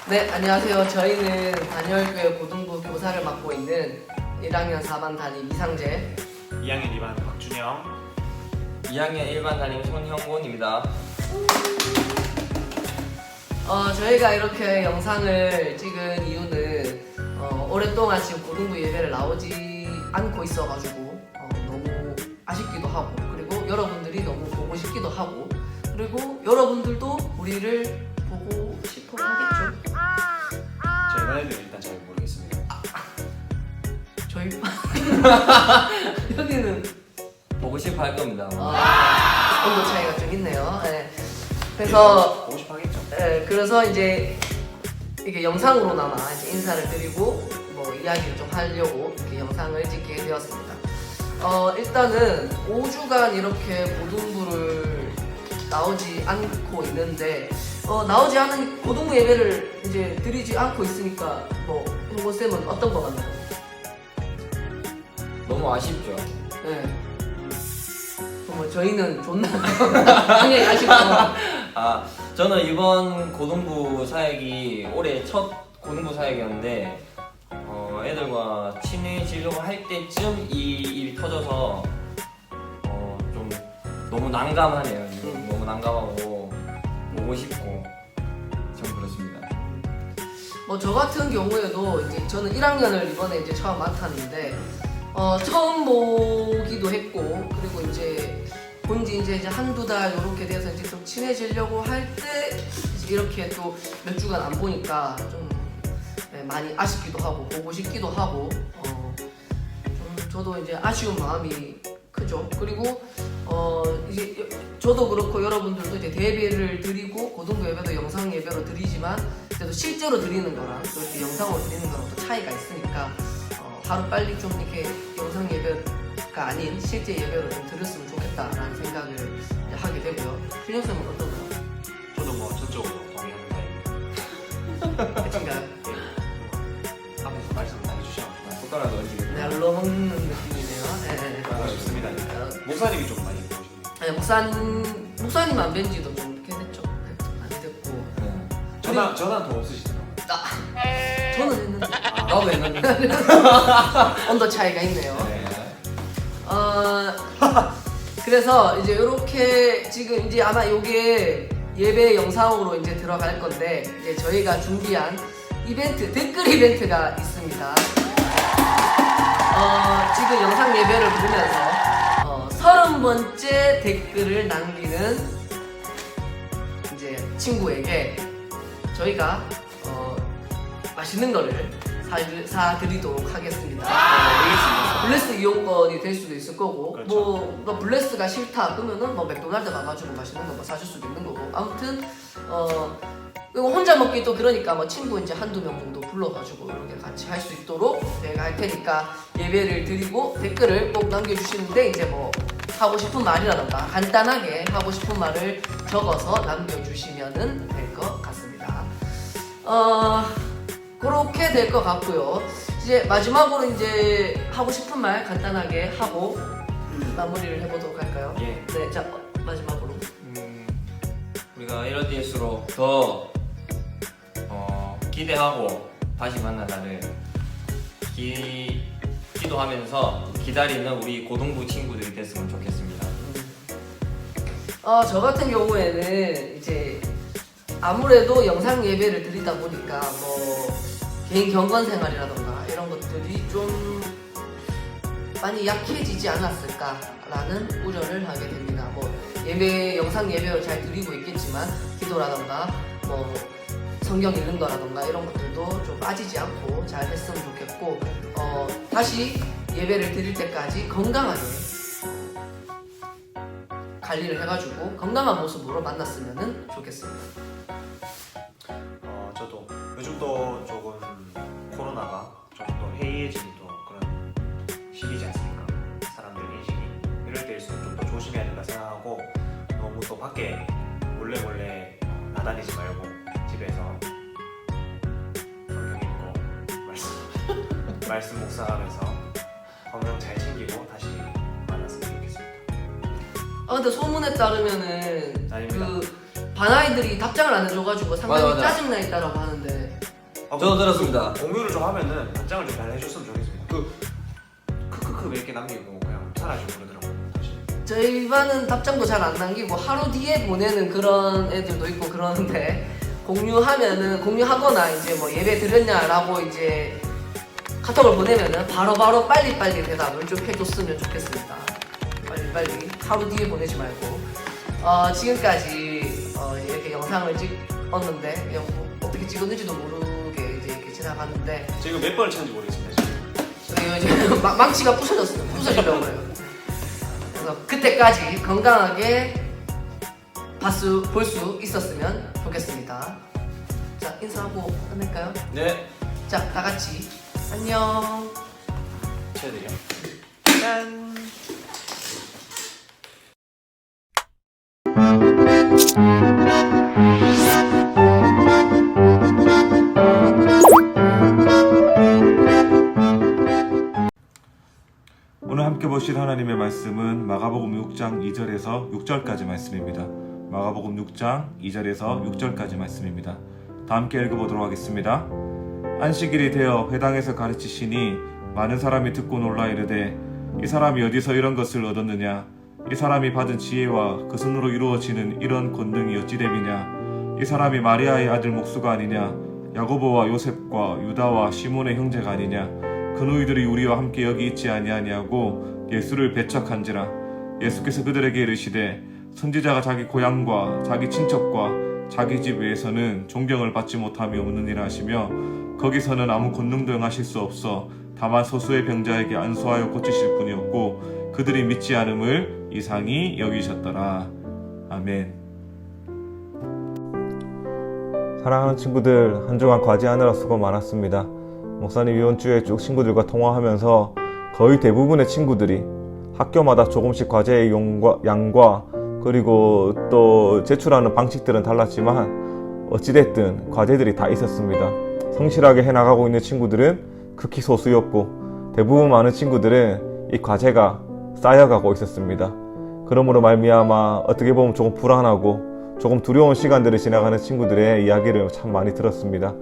네, 안녕하세요. 저희는 단열교회 고등부 교사를 맡고 있는 1학년 4반 담임 이상재, 2학년 2반 박준영, 2학년 1반 담임 손형곤입니다. 저희가 이렇게 영상을 찍은 이유는 오랫동안 지금 고등부 예배를 나오지 않고 있어가지고 너무 아쉽기도 하고, 그리고 여러분들이 너무 보고 싶기도 하고, 그리고 여러분들도 우리를 보고 싶어 하겠죠. 저희만 해도 일단 잘 모르겠습니다. 저희 여기는 보고 싶어 할 겁니다. 온도 차이가 좀 있네요. 네. 그래서 보고 싶어 하겠죠. 그래서 이제 이게 영상으로나마 이제 인사를 드리고 뭐 이야기를 좀 하려고 이렇게 영상을 찍게 되었습니다. 일단은 5주간 이렇게 고등부를 나오지 않고 있는데 나오지 않은 고등부 예배를 이제 드리지 않고 있으니까 뭐 형곤 쌤은 어떤 거 같나요? 너무 아쉽죠. 네. 뭐 저희는 존나 굉장히 아쉽고. 저는 이번 고등부 사역이 올해 첫 고등부 사역이었는데 애들과 친해지려고 할 때쯤 이 일이 터져서 좀 너무 난감하네요. 지금 너무 난감하고 보고 싶고 좀 그렇습니다. 뭐 저 같은 경우에도 이제 저는 1학년을 이번에 이제 처음 맡았는데 처음 보기도 했고, 그리고 이제 본지 이제 한두 달 이렇게 돼서 이제 좀 친해지려고 할 때 이렇게 또 몇 주간 안 보니까 좀 많이 아쉽기도 하고 보고 싶기도 하고 좀 저도 이제 아쉬운 마음이 크죠. 그리고 이제 저도 그렇고 여러분들도 이제 대예배를 드리고 고등부 예배도 영상 예배로 드리지만 그래도 실제로 드리는 거랑 또 이렇게 영상으로 드리는 거랑 또 차이가 있으니까 하루 빨리 좀 이렇게 영상 예배가 아닌 실제 예배로 좀 들었으면 좋겠다라는 생각을 하게 되고요. 준영 쌤은 어떤가요? 저도 뭐 전적으로 동의합니다. 대친가요? 앞에서 말씀 다 해주셔서 손가락 얹기를. 날로 먹는 느낌이네요. 네. 보고 싶습니다. 목사님이 좀 많이 보고 싶네요. 네, 목사님 안 뵌지도 좀 이렇게 됐죠. 많이 됐고. 전화 더 없으시더라고요. 저는 했는데 나도 했는데. 온도 차이가 있네요. 네. 그래서 이제 이렇게 지금 이제 아마 이게 예배 영상으로 이제 들어갈 건데 이제 저희가 준비한 이벤트, 댓글 이벤트가 있습니다. 지금 영상 예배를 보면서 30번째 댓글을 남기는 이제 친구에게 저희가 맛있는 거를 사드리도록 하겠습니다. 블레스 이용권이 될 수도 있을 거고, 그렇죠. 뭐 블레스가 싫다 그러면은 뭐 맥도날드 가가지고 맛있는 거 뭐 사줄 수도 있는 거고, 아무튼 그리고 혼자 먹기 또 그러니까 뭐 친구 이제 한두 명 정도 불러가지고 이렇게 같이 할 수 있도록 제가 할 테니까 예배를 드리고 댓글을 꼭 남겨주시는데 이제 뭐 하고 싶은 말이라던가 간단하게 하고 싶은 말을 적어서 남겨주시면은 될 것 같습니다. 그렇게 될 것 같고요. 이제 마지막으로 이제 하고 싶은 말 간단하게 하고 마무리를 해보도록 할까요? 예. 네, 자 마지막으로. 우리가 이럴 때일수록 더 기대하고 다시 만날 날을 기도하면서 기다리는 우리 고등부 친구들이 됐으면 좋겠습니다. 저 같은 경우에는 이제 아무래도 영상 예배를 드리다 보니까 뭐 개인 경건 생활이라던가 이런 것들이 좀 많이 약해지지 않았을까라는 우려를 하게 됩니다. 뭐 영상 예배를 잘 드리고 있겠지만 기도라던가 뭐 성경 읽는 거라던가 이런 것들도 좀 빠지지 않고 잘 했으면 좋겠고, 다시 예배를 드릴 때까지 건강하게 관리를 해가지고 건강한 모습으로 만났으면 좋겠습니다. 저도 요즘도 조금 코로나가 좀 더 해이해지는 또 그런 시기지 않습니까? 사람들 인식이 이럴 때일수록 좀 더 조심해야 된다 생각하고, 너무 또 밖에 몰래 나다니지 말고 집에서 성경 읽고 말씀 묵상하면서 건강 잘 챙기고 다시 만났으면 좋겠습니다. 근데 소문에 따르면은 아닙니다. 그 반 아이들이 답장을 안 해줘가지고 상당히 맞아, 맞아. 짜증나 있다라고 하는데 저도 들었습니다. 공유를 좀 하면은 답장을 좀 잘 해줬으면 좋겠습니다. 크크크 몇 개 남기고 그냥 사라지고 그러더라고요. 다시. 저희 반은 답장도 잘 안 남기고 하루 뒤에 보내는 그런 애들도 있고 그러는데 공유하거나 이제 뭐 예배 드렸냐라고 이제 카톡을 보내면은 바로바로 빨리빨리 대답을 좀 해줬으면 좋겠습니다. 빨리 하루 뒤에 보내지 말고 지금까지 이렇게 영상을 찍었는데 어떻게 찍었는지도 모르게 이제 이렇게 지나갔는데 지금 몇 번을 찾는지 모르겠습니다. 지금. 이제 망치가 부서졌어요. 부서지려고 해요. 그래서 그때까지 건강하게 볼 수 있었으면 좋겠습니다. 자, 인사하고 끝낼까요? 네. 자, 다 같이 안녕. 채드려. 짠. 오늘 함께 보실 하나님의 말씀은 마가복음 6장 2절에서 6절까지 말씀입니다. 마가복음 6장 2절에서 6절까지 말씀입니다. 다 함께 읽어보도록 하겠습니다. 안식일이 되어 회당에서 가르치시니 많은 사람이 듣고 놀라 이르되 이 사람이 어디서 이런 것을 얻었느냐? 이 사람이 받은 지혜와 그 손으로 이루어지는 이런 권능이 어찌 됨이냐? 이 사람이 마리아의 아들 목수가 아니냐? 야고보와 요셉과 유다와 시몬의 형제가 아니냐? 그 너희들이 우리와 함께 여기 있지 아니하냐고 예수를 배척한지라. 예수께서 그들에게 이르시되 선지자가 자기 고향과 자기 친척과 자기 집 외에서는 존경을 받지 못함이 없느니라 하시며 거기서는 아무 권능도 행하실 수 없어 다만 소수의 병자에게 안수하여 고치실 뿐이었고 그들이 믿지 않음을 이상히 여기셨더라. 아멘. 사랑하는 친구들, 한 주간 과제하느라 수고 많았습니다. 목사님 이번 주에 쭉 친구들과 통화하면서 거의 대부분의 친구들이 학교마다 조금씩 과제의 양과 그리고 또 제출하는 방식들은 달랐지만 어찌됐든 과제들이 다 있었습니다. 성실하게 해나가고 있는 친구들은 극히 소수였고 대부분 많은 친구들은 이 과제가 쌓여가고 있었습니다. 그러므로 말미암아 어떻게 보면 조금 불안하고 조금 두려운 시간들을 지나가는 친구들의 이야기를 참 많이 들었습니다.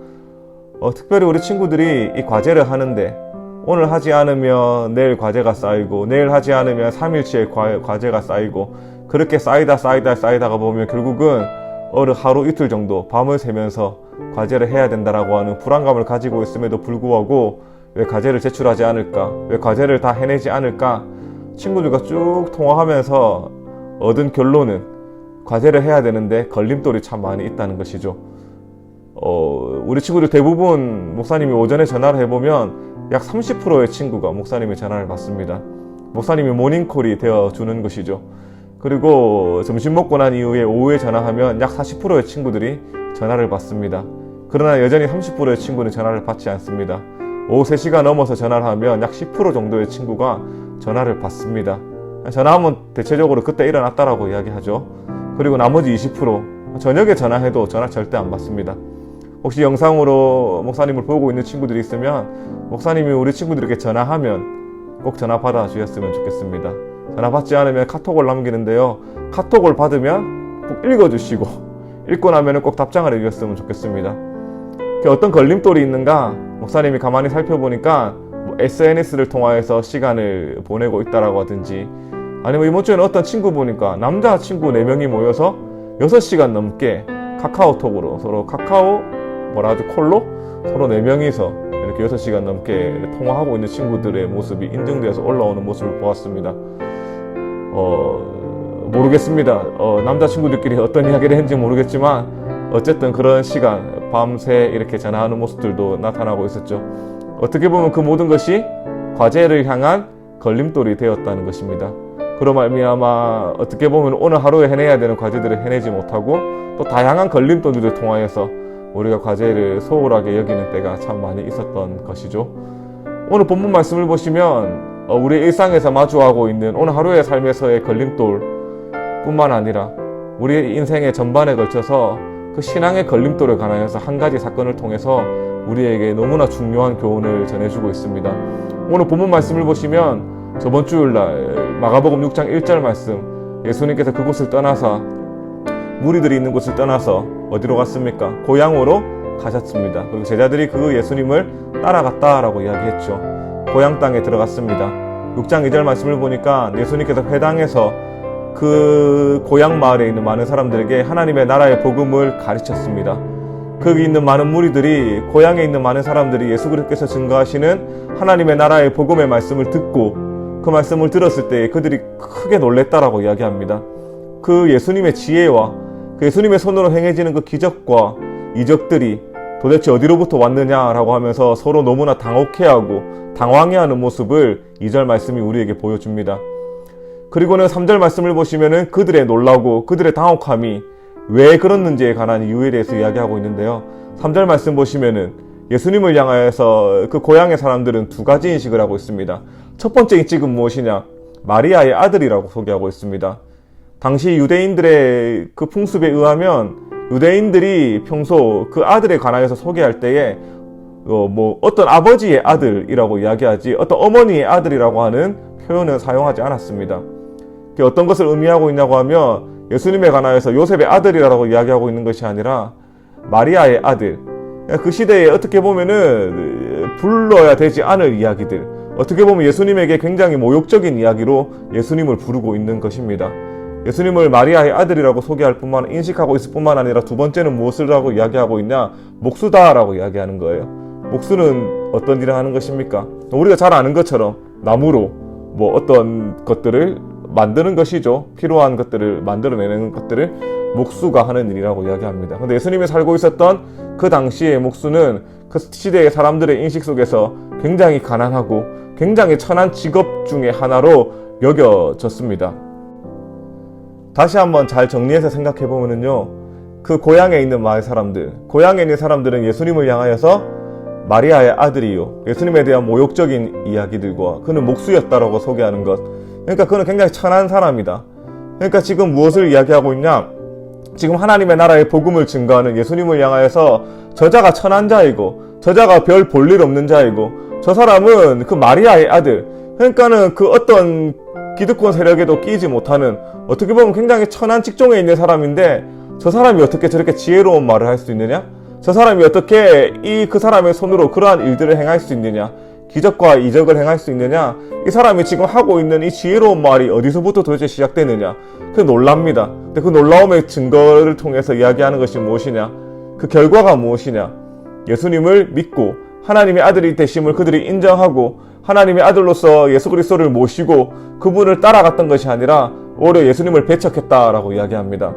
특별히 우리 친구들이 이 과제를 하는데 오늘 하지 않으면 내일 과제가 쌓이고 내일 하지 않으면 3일치의 과제가 쌓이고 그렇게 쌓이다가 보면 결국은 하루 이틀 정도 밤을 새면서 과제를 해야 된다라고 하는 불안감을 가지고 있음에도 불구하고 왜 과제를 제출하지 않을까? 왜 과제를 다 해내지 않을까? 친구들과 쭉 통화하면서 얻은 결론은 과제를 해야 되는데 걸림돌이 참 많이 있다는 것이죠. 우리 친구들 대부분 목사님이 오전에 전화를 해보면 약 30%의 친구가 목사님의 전화를 받습니다. 목사님이 모닝콜이 되어주는 것이죠. 그리고 점심 먹고 난 이후에 오후에 전화하면 약 40%의 친구들이 전화를 받습니다. 그러나 여전히 30%의 친구는 전화를 받지 않습니다. 오후 3시가 넘어서 전화를 하면 약 10% 정도의 친구가 전화를 받습니다. 전화하면 대체적으로 그때 일어났다라고 이야기하죠. 그리고 나머지 20% 저녁에 전화해도 전화 절대 안 받습니다. 혹시 영상으로 목사님을 보고 있는 친구들이 있으면 목사님이 우리 친구들에게 전화하면 꼭 전화 받아 주셨으면 좋겠습니다. 전화 받지 않으면 카톡을 남기는데요. 카톡을 받으면 꼭 읽어주시고 읽고 나면 꼭 답장을 해주셨으면 좋겠습니다. 어떤 걸림돌이 있는가 목사님이 가만히 살펴보니까 SNS를 통해서 시간을 보내고 있다라고 하든지 아니면 이번 주에는 어떤 친구 보니까 남자 친구 4명이 모여서 6시간 넘게 카카오톡으로 서로 콜로 서로 4명이서 이렇게 6시간 넘게 통화하고 있는 친구들의 모습이 인증돼서 올라오는 모습을 보았습니다. 모르겠습니다. 남자친구들끼리 어떤 이야기를 했는지 모르겠지만 어쨌든 그런 시간 밤새 이렇게 전화하는 모습들도 나타나고 있었죠. 어떻게 보면 그 모든 것이 과제를 향한 걸림돌이 되었다는 것입니다. 그로 말미암아 어떻게 보면 오늘 하루에 해내야 되는 과제들을 해내지 못하고 또 다양한 걸림돌들을 통하여서 우리가 과제를 소홀하게 여기는 때가 참 많이 있었던 것이죠. 오늘 본문 말씀을 보시면 우리 일상에서 마주하고 있는 오늘 하루의 삶에서의 걸림돌 뿐만 아니라 우리 인생의 전반에 걸쳐서 그 신앙의 걸림돌에 관하여서 한 가지 사건을 통해서 우리에게 너무나 중요한 교훈을 전해주고 있습니다. 오늘 본문 말씀을 보시면 저번 주일날 마가복음 6장 1절 말씀 예수님께서 그곳을 떠나서 무리들이 있는 곳을 떠나서 어디로 갔습니까? 고향으로 가셨습니다. 그리고 제자들이 그 예수님을 따라갔다라고 이야기했죠. 고향 땅에 들어갔습니다. 6장 2절 말씀을 보니까 예수님께서 회당에서 그 고향 마을에 있는 많은 사람들에게 하나님의 나라의 복음을 가르쳤습니다. 거기 있는 많은 무리들이, 고향에 있는 많은 사람들이 예수 그리스도께서 증거하시는 하나님의 나라의 복음의 말씀을 듣고 그 말씀을 들었을 때 그들이 크게 놀랬다라고 이야기합니다. 그 예수님의 지혜와 그 예수님의 손으로 행해지는 그 기적과 이적들이 도대체 어디로부터 왔느냐라고 하면서 서로 너무나 당혹해하고 당황해하는 모습을 2절 말씀이 우리에게 보여줍니다. 그리고는 3절 말씀을 보시면은 그들의 놀라고 그들의 당혹함이 왜 그렇는지에 관한 이유에 대해서 이야기하고 있는데요. 3절 말씀 보시면은 예수님을 향하여서 그 고향의 사람들은 두 가지 인식을 하고 있습니다. 첫 번째 인식은 무엇이냐? 마리아의 아들이라고 소개하고 있습니다. 당시 유대인들의 그 풍습에 의하면 유대인들이 평소 그 아들에 관하여서 소개할 때에 어떤 아버지의 아들이라고 이야기하지 어떤 어머니의 아들이라고 하는 표현은 사용하지 않았습니다. 어떤 것을 의미하고 있냐고 하면 예수님에 관하여서 요셉의 아들이라고 이야기하고 있는 것이 아니라 마리아의 아들, 그 시대에 어떻게 보면은 불러야 되지 않을 이야기들, 어떻게 보면 예수님에게 굉장히 모욕적인 이야기로 예수님을 부르고 있는 것입니다. 예수님을 마리아의 아들이라고 소개할 뿐만, 인식하고 있을 뿐만 아니라 두 번째는 무엇을 하고 이야기하고 있냐? 목수다라고 이야기하는 거예요. 목수는 어떤 일을 하는 것입니까? 우리가 잘 아는 것처럼 나무로 어떤 것들을 만드는 것이죠. 필요한 것들을 만들어내는 것들을 목수가 하는 일이라고 이야기합니다. 근데 예수님이 살고 있었던 그 당시의 목수는 그 시대의 사람들의 인식 속에서 굉장히 가난하고 굉장히 천한 직업 중에 하나로 여겨졌습니다. 다시 한번 잘 정리해서 생각해 보면요, 그 고향에 있는 마을 사람들, 고향에 있는 사람들은 예수님을 향하여서 마리아의 아들이요, 예수님에 대한 모욕적인 이야기들과 그는 목수였다라고 소개하는 것, 그러니까 그는 굉장히 천한 사람이다. 그러니까 지금 무엇을 이야기하고 있냐? 지금 하나님의 나라의 복음을 증거하는 예수님을 향하여서 저자가 천한 자이고 저자가 별 볼 일 없는 자이고 저 사람은 그 마리아의 아들, 그러니까는 그 어떤 기득권 세력에도 끼지 못하는, 어떻게 보면 굉장히 천한 직종에 있는 사람인데 저 사람이 어떻게 저렇게 지혜로운 말을 할 수 있느냐? 저 사람이 어떻게 그 사람의 손으로 그러한 일들을 행할 수 있느냐? 기적과 이적을 행할 수 있느냐? 이 사람이 지금 하고 있는 이 지혜로운 말이 어디서부터 도대체 시작되느냐? 그 놀랍니다. 근데 그 놀라움의 증거를 통해서 이야기하는 것이 무엇이냐? 그 결과가 무엇이냐? 예수님을 믿고 하나님의 아들이 되심을 그들이 인정하고 하나님의 아들로서 예수 그리스도를 모시고 그분을 따라갔던 것이 아니라 오히려 예수님을 배척했다라고 이야기합니다.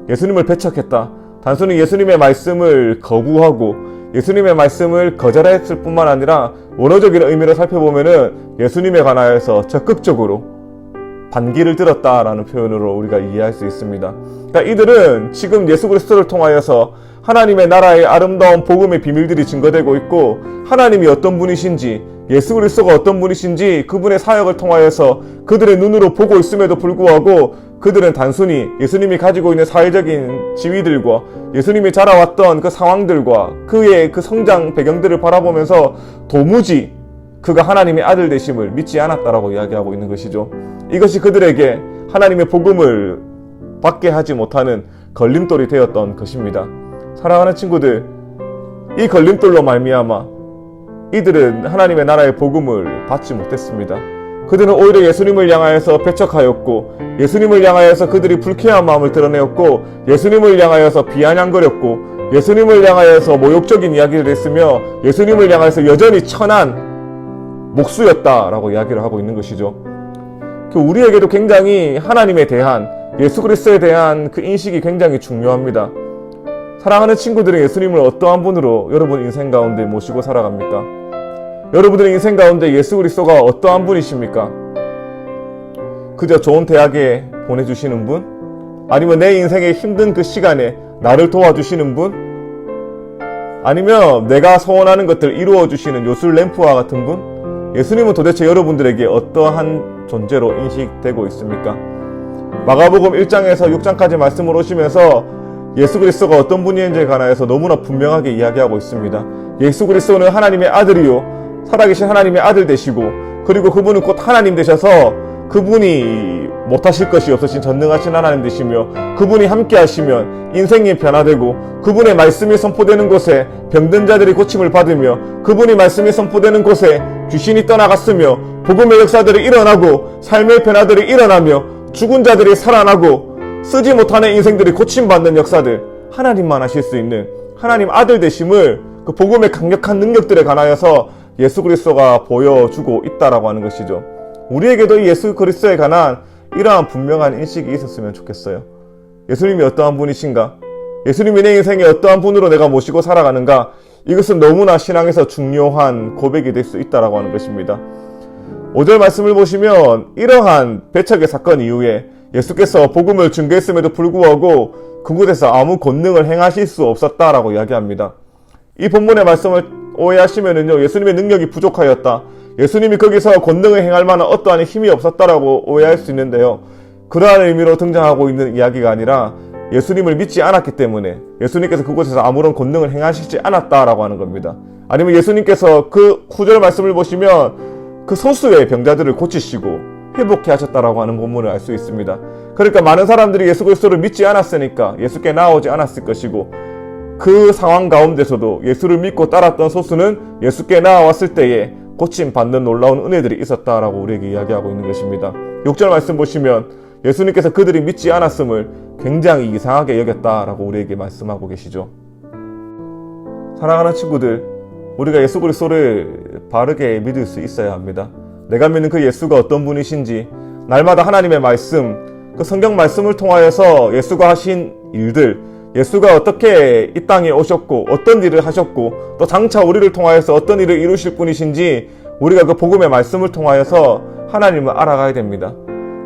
예수님을 배척했다. 단순히 예수님의 말씀을 거부하고 예수님의 말씀을 거절했을 뿐만 아니라 원어적인 의미를 살펴보면은 예수님에 관하여서 적극적으로 반기를 들었다라는 표현으로 우리가 이해할 수 있습니다. 그러니까 이들은 지금 예수 그리스도를 통하여서 하나님의 나라의 아름다운 복음의 비밀들이 증거되고 있고 하나님이 어떤 분이신지, 예수 그리스도가 어떤 분이신지 그분의 사역을 통하여서 그들의 눈으로 보고 있음에도 불구하고 그들은 단순히 예수님이 가지고 있는 사회적인 지위들과 예수님이 자라왔던 그 상황들과 그의 그 성장 배경들을 바라보면서 도무지 그가 하나님의 아들 되심을 믿지 않았다라고 이야기하고 있는 것이죠. 이것이 그들에게 하나님의 복음을 받게 하지 못하는 걸림돌이 되었던 것입니다. 사랑하는 친구들, 이 걸림돌로 말미암아 이들은 하나님의 나라의 복음을 받지 못했습니다. 그들은 오히려 예수님을 향하여서 배척하였고 예수님을 향하여서 그들이 불쾌한 마음을 드러내었고 예수님을 향하여서 비아냥거렸고 예수님을 향하여서 모욕적인 이야기를 했으며 예수님을 향하여서 여전히 천한 목수였다라고 이야기를 하고 있는 것이죠. 우리에게도 굉장히 하나님에 대한, 예수 그리스도에 대한 그 인식이 굉장히 중요합니다. 사랑하는 친구들은 예수님을 어떠한 분으로 여러분 인생 가운데 모시고 살아갑니까? 여러분들의 인생 가운데 예수 그리스도가 어떠한 분이십니까? 그저 좋은 대학에 보내주시는 분? 아니면 내 인생의 힘든 그 시간에 나를 도와주시는 분? 아니면 내가 소원하는 것들을 이루어주시는 요술 램프와 같은 분? 예수님은 도대체 여러분들에게 어떠한 존재로 인식되고 있습니까? 마가복음 1장에서 6장까지 말씀을 오시면서 예수 그리스도가 어떤 분인지에 관하여서 너무나 분명하게 이야기하고 있습니다. 예수 그리스도는 하나님의 아들이요, 살아계신 하나님의 아들 되시고, 그리고 그분은 곧 하나님 되셔서 그분이 못하실 것이 없으신 전능하신 하나님 되시며 그분이 함께 하시면 인생이 변화되고 그분의 말씀이 선포되는 곳에 병든 자들이 고침을 받으며 그분이 말씀이 선포되는 곳에 귀신이 떠나갔으며 복음의 역사들이 일어나고 삶의 변화들이 일어나며 죽은 자들이 살아나고 쓰지 못하는 인생들이 고침받는 역사들 하나님만 하실 수 있는 하나님 아들 되심을 그 복음의 강력한 능력들에 관하여서 예수 그리스도가 보여주고 있다라고 하는 것이죠. 우리에게도 이 예수 그리스도에 관한 이러한 분명한 인식이 있었으면 좋겠어요. 예수님이 어떠한 분이신가? 예수님이 내 인생에 어떠한 분으로 내가 모시고 살아가는가? 이것은 너무나 신앙에서 중요한 고백이 될 수 있다라고 하는 것입니다. 5절 말씀을 보시면 이러한 배척의 사건 이후에 예수께서 복음을 증거했음에도 불구하고 그곳에서 아무 권능을 행하실 수 없었다라고 이야기합니다. 이 본문의 말씀을 오해하시면은요, 예수님의 능력이 부족하였다. 예수님이 거기서 권능을 행할 만한 어떠한 힘이 없었다라고 오해할 수 있는데요. 그러한 의미로 등장하고 있는 이야기가 아니라 예수님을 믿지 않았기 때문에 예수님께서 그곳에서 아무런 권능을 행하시지 않았다라고 하는 겁니다. 아니면 예수님께서 그 후절 말씀을 보시면 그 소수의 병자들을 고치시고 회복해 하셨다라고 하는 본문을 알 수 있습니다. 그러니까 많은 사람들이 예수 그리스도를 믿지 않았으니까 예수께 나오지 않았을 것이고 그 상황 가운데서도 예수를 믿고 따랐던 소수는 예수께 나왔을 때에 고침받는 놀라운 은혜들이 있었다라고 우리에게 이야기하고 있는 것입니다. 6절 말씀 보시면 예수님께서 그들이 믿지 않았음을 굉장히 이상하게 여겼다라고 우리에게 말씀하고 계시죠. 사랑하는 친구들, 우리가 예수 그리스도를 바르게 믿을 수 있어야 합니다. 내가 믿는 그 예수가 어떤 분이신지 날마다 하나님의 말씀, 그 성경 말씀을 통하여서 예수가 하신 일들, 예수가 어떻게 이 땅에 오셨고 어떤 일을 하셨고 또 장차 우리를 통하여서 어떤 일을 이루실 분이신지 우리가 그 복음의 말씀을 통하여서 하나님을 알아가야 됩니다.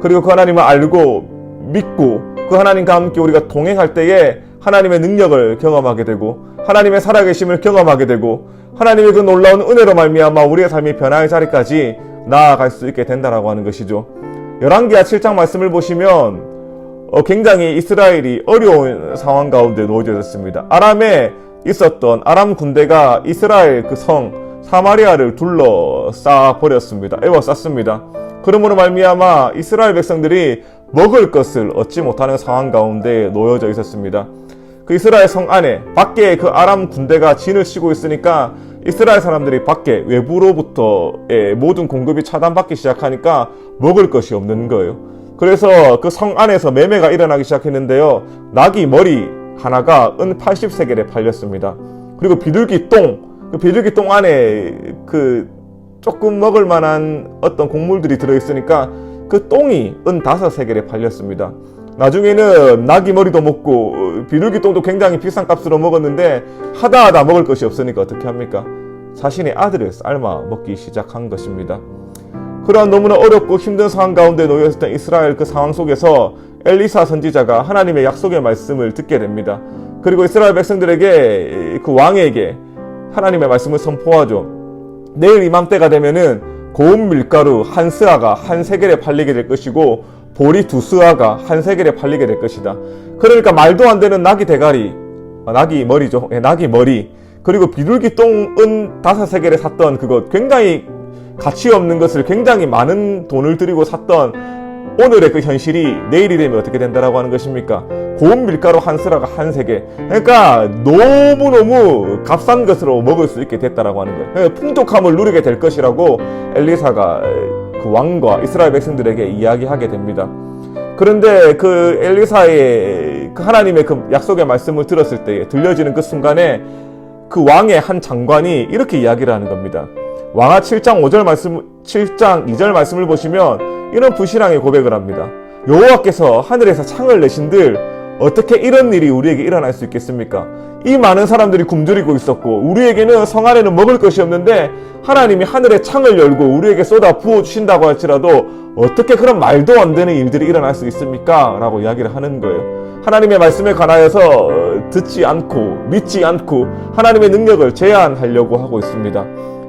그리고 그 하나님을 알고 믿고 그 하나님과 함께 우리가 동행할 때에 하나님의 능력을 경험하게 되고 하나님의 살아계심을 경험하게 되고 하나님의 그 놀라운 은혜로 말미암아 우리의 삶이 변화의 자리까지 나아갈 수 있게 된다라고 하는 것이죠. 열왕기하 7장 말씀을 보시면 굉장히 이스라엘이 어려운 상황 가운데 놓여져 있었습니다. 아람에 있었던 아람 군대가 이스라엘 그 성 사마리아를 둘러싸 버렸습니다. 에워쌌습니다. 그러므로 말미암아 이스라엘 백성들이 먹을 것을 얻지 못하는 상황 가운데 놓여져 있었습니다. 그 이스라엘 성 안에 밖에 그 아람 군대가 진을 치고 있으니까 이스라엘 사람들이 밖에 외부로부터의 모든 공급이 차단받기 시작하니까 먹을 것이 없는 거예요. 그래서 그 성 안에서 매매가 일어나기 시작했는데요. 나귀 머리 하나가 은 80세겔에 팔렸습니다. 그리고 비둘기 똥, 그 비둘기 똥 안에 그 조금 먹을 만한 어떤 곡물들이 들어있으니까 그 똥이 은 5세겔에 팔렸습니다. 나중에는 나귀 머리도 먹고 비둘기 똥도 굉장히 비싼 값으로 먹었는데 하다 먹을 것이 없으니까 어떻게 합니까? 자신의 아들을 삶아 먹기 시작한 것입니다. 그러한 너무나 어렵고 힘든 상황 가운데 놓여있었던 이스라엘 그 상황 속에서 엘리사 선지자가 하나님의 약속의 말씀을 듣게 됩니다. 그리고 이스라엘 백성들에게 그 왕에게 하나님의 말씀을 선포하죠. 내일 이맘때가 되면은 고운 밀가루 한 스아가 한 세겔에 팔리게 될 것이고 보리 2스아가 한 세겔에 팔리게 될 것이다. 그러니까 말도 안 되는 나귀 대가리, 나귀 머리죠. 나귀 머리, 그리고 비둘기 똥은 5세겔에 샀던 그것, 굉장히 가치 없는 것을 굉장히 많은 돈을 들이고 샀던 오늘의 그 현실이 내일이 되면 어떻게 된다라고 하는 것입니까? 고운 밀가루 한 스라가 한 세겔. 그러니까 너무너무 값싼 것으로 먹을 수 있게 됐다라고 하는 거예요. 그러니까 풍족함을 누리게 될 것이라고 엘리사가 그 왕과 이스라엘 백성들에게 이야기하게 됩니다. 그런데 그 엘리사의 그 하나님의 그 약속의 말씀을 들었을 때 들려지는 그 순간에 그 왕의 한 장관이 이렇게 이야기를 하는 겁니다. 왕하 7장 2절 말씀을 보시면 이런 불신앙의 고백을 합니다. 여호와께서 하늘에서 창을 내신들 어떻게 이런 일이 우리에게 일어날 수 있겠습니까? 이 많은 사람들이 굶주리고 있었고 우리에게는 성 안에는 먹을 것이 없는데 하나님이 하늘의 창을 열고 우리에게 쏟아 부어주신다고 할지라도 어떻게 그런 말도 안 되는 일들이 일어날 수 있습니까? 라고 이야기를 하는 거예요. 하나님의 말씀에 관하여서 듣지 않고 믿지 않고 하나님의 능력을 제한하려고 하고 있습니다.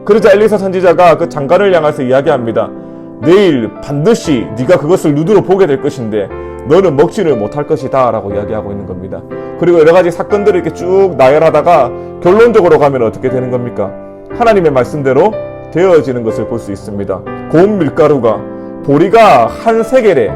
그러자 엘리사 선지자가 그 장관을 향해서 이야기합니다. 내일 반드시 네가 그것을 눈으로 보게 될 것인데 너는 먹지를 못할 것이다 라고 이야기하고 있는 겁니다. 그리고 여러 가지 사건들을 이렇게 쭉 나열하다가 결론적으로 가면 어떻게 되는 겁니까? 하나님의 말씀대로 되어지는 것을 볼 수 있습니다. 고운 밀가루가 보리가 한 세겔에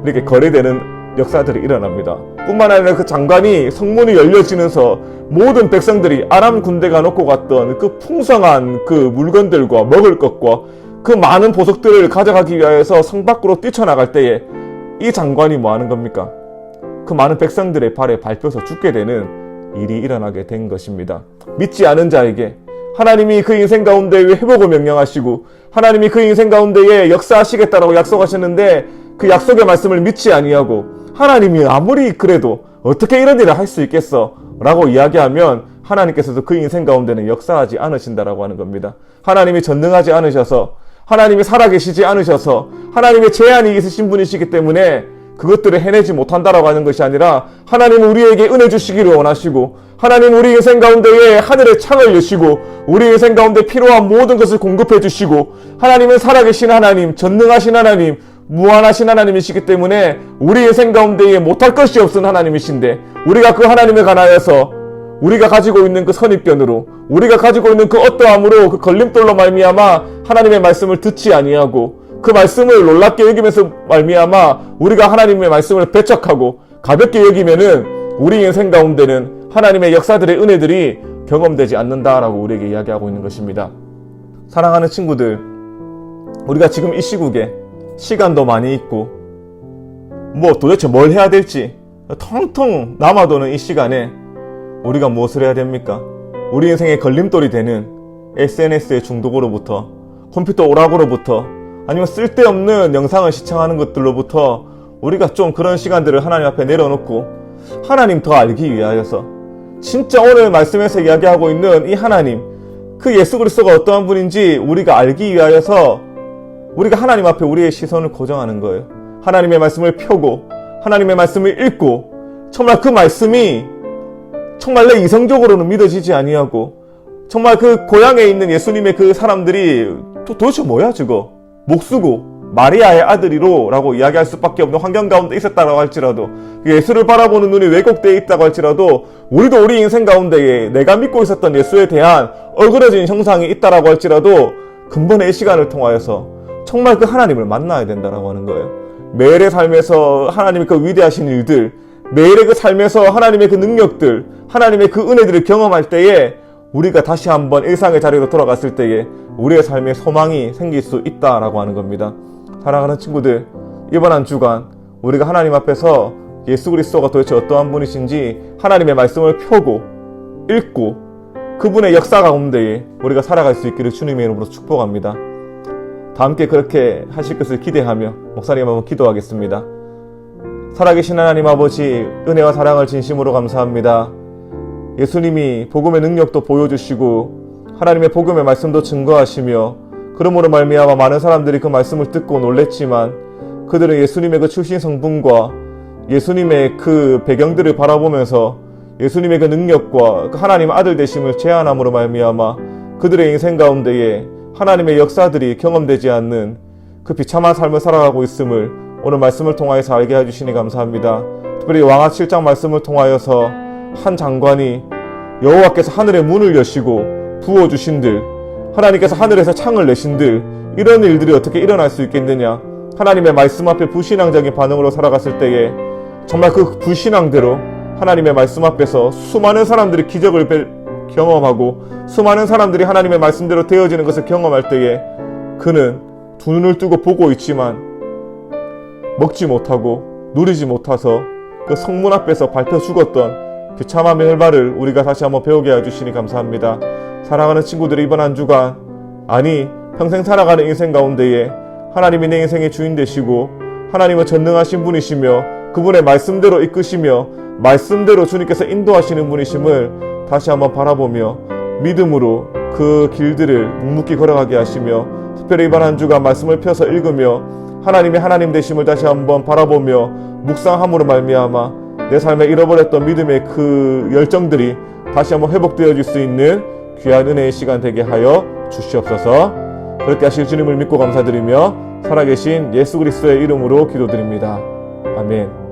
이렇게 거래되는 역사들이 일어납니다. 뿐만 아니라 그 장관이 성문이 열려지면서 모든 백성들이 아람 군대가 놓고 갔던 그 풍성한 그 물건들과 먹을 것과 그 많은 보석들을 가져가기 위하여서 성 밖으로 뛰쳐나갈 때에 이 장관이 뭐 하는 겁니까? 그 많은 백성들의 발에 밟혀서 죽게 되는 일이 일어나게 된 것입니다. 믿지 않은 자에게 하나님이 그 인생 가운데 회복을 명령하시고 하나님이 그 인생 가운데에 역사하시겠다라고 약속하셨는데 그 약속의 말씀을 믿지 아니하고 하나님이 아무리 그래도 어떻게 이런 일을 할 수 있겠어? 라고 이야기하면 하나님께서도 그 인생 가운데는 역사하지 않으신다라고 하는 겁니다. 하나님이 전능하지 않으셔서 하나님이 살아계시지 않으셔서 하나님의 제한이 있으신 분이시기 때문에 그것들을 해내지 못한다라고 하는 것이 아니라 하나님은 우리에게 은혜 주시기를 원하시고 하나님 우리 인생 가운데에 하늘의 창을 여시고 우리 인생 가운데 필요한 모든 것을 공급해 주시고 하나님은 살아계신 하나님, 전능하신 하나님, 무한하신 하나님이시기 때문에 우리 인생 가운데에 못할 것이 없은 하나님이신데 우리가 그 하나님에 관하여서 우리가 가지고 있는 그 선입견으로 우리가 가지고 있는 그 어떠함으로 그 걸림돌로 말미암아 하나님의 말씀을 듣지 아니하고 그 말씀을 놀랍게 여기면서 말미암아 우리가 하나님의 말씀을 배척하고 가볍게 여기면은 우리 인생 가운데는 하나님의 역사들의 은혜들이 경험되지 않는다라고 우리에게 이야기하고 있는 것입니다. 사랑하는 친구들, 우리가 지금 이 시국에 시간도 많이 있고 뭐 도대체 뭘 해야 될지 텅텅 남아도는 이 시간에 우리가 무엇을 해야 됩니까? 우리 인생의 걸림돌이 되는 SNS의 중독으로부터 컴퓨터 오락으로부터 아니면 쓸데없는 영상을 시청하는 것들로부터 우리가 좀 그런 시간들을 하나님 앞에 내려놓고 하나님 더 알기 위하여서 진짜 오늘 말씀에서 이야기하고 있는 이 하나님, 그 예수 그리스도가 어떠한 분인지 우리가 알기 위하여서 우리가 하나님 앞에 우리의 시선을 고정하는 거예요. 하나님의 말씀을 펴고 하나님의 말씀을 읽고 정말 그 말씀이 정말 내 이성적으로는 믿어지지 아니하고 정말 그 고향에 있는 예수님의 그 사람들이 도대체 뭐야 저거? 목수고 마리아의 아들이로 라고 이야기할 수밖에 없는 환경 가운데 있었다고 할지라도 예수를 바라보는 눈이 왜곡되어 있다고 할지라도 우리도 우리 인생 가운데에 내가 믿고 있었던 예수에 대한 얼그러진 형상이 있다라고 할지라도 근본의 이 시간을 통하여서 정말 그 하나님을 만나야 된다라고 하는 거예요. 매일의 삶에서 하나님의 그 위대하신 일들, 매일의 그 삶에서 하나님의 그 능력들, 하나님의 그 은혜들을 경험할 때에 우리가 다시 한번 일상의 자리로 돌아갔을 때에 우리의 삶에 소망이 생길 수 있다라고 하는 겁니다. 사랑하는 친구들, 이번 한 주간 우리가 하나님 앞에서 예수 그리스도가 도대체 어떠한 분이신지 하나님의 말씀을 펴고 읽고 그분의 역사 가운데에 우리가 살아갈 수 있기를 주님의 이름으로 축복합니다. 다 함께 그렇게 하실 것을 기대하며 목사님 한번 기도하겠습니다. 살아계신 하나님 아버지, 은혜와 사랑을 진심으로 감사합니다. 예수님이 복음의 능력도 보여주시고 하나님의 복음의 말씀도 증거하시며 그러므로 말미암아 많은 사람들이 그 말씀을 듣고 놀랬지만 그들은 예수님의 그 출신 성분과 예수님의 그 배경들을 바라보면서 예수님의 그 능력과 그 하나님 아들 되심을 제안함으로 말미암아 그들의 인생 가운데에 하나님의 역사들이 경험되지 않는 그 비참한 삶을 살아가고 있음을 오늘 말씀을 통하여서 알게 해주시니 감사합니다. 특별히 왕하 7장 말씀을 통하여서 한 장관이 여호와께서 하늘의 문을 여시고 부어주신들, 하나님께서 하늘에서 창을 내신들, 이런 일들이 어떻게 일어날 수 있겠느냐, 하나님의 말씀 앞에 불신앙적인 반응으로 살아갔을 때에 정말 그 불신앙대로 하나님의 말씀 앞에서 수많은 사람들이 기적을 경험하고 수많은 사람들이 하나님의 말씀대로 되어지는 것을 경험할 때에 그는 두 눈을 뜨고 보고 있지만 먹지 못하고 누리지 못해서 그 성문 앞에서 밟혀 죽었던 비참함의 헬바를 우리가 다시 한번 배우게 해주시니 감사합니다. 사랑하는 친구들이 이번 한 주간, 아니 평생 살아가는 인생 가운데에 하나님이 내 인생의 주인 되시고 하나님은 전능하신 분이시며 그분의 말씀대로 이끄시며 말씀대로 주님께서 인도하시는 분이심을 다시 한번 바라보며 믿음으로 그 길들을 묵묵히 걸어가게 하시며 특별히 이번 한 주간 말씀을 펴서 읽으며 하나님의 하나님 되심을 다시 한번 바라보며 묵상함으로 말미암아 내 삶에 잃어버렸던 믿음의 그 열정들이 다시 한번 회복되어질 수 있는 귀한 은혜의 시간 되게 하여 주시옵소서. 그렇게 하실 주님을 믿고 감사드리며 살아계신 예수 그리스도의 이름으로 기도드립니다. 아멘.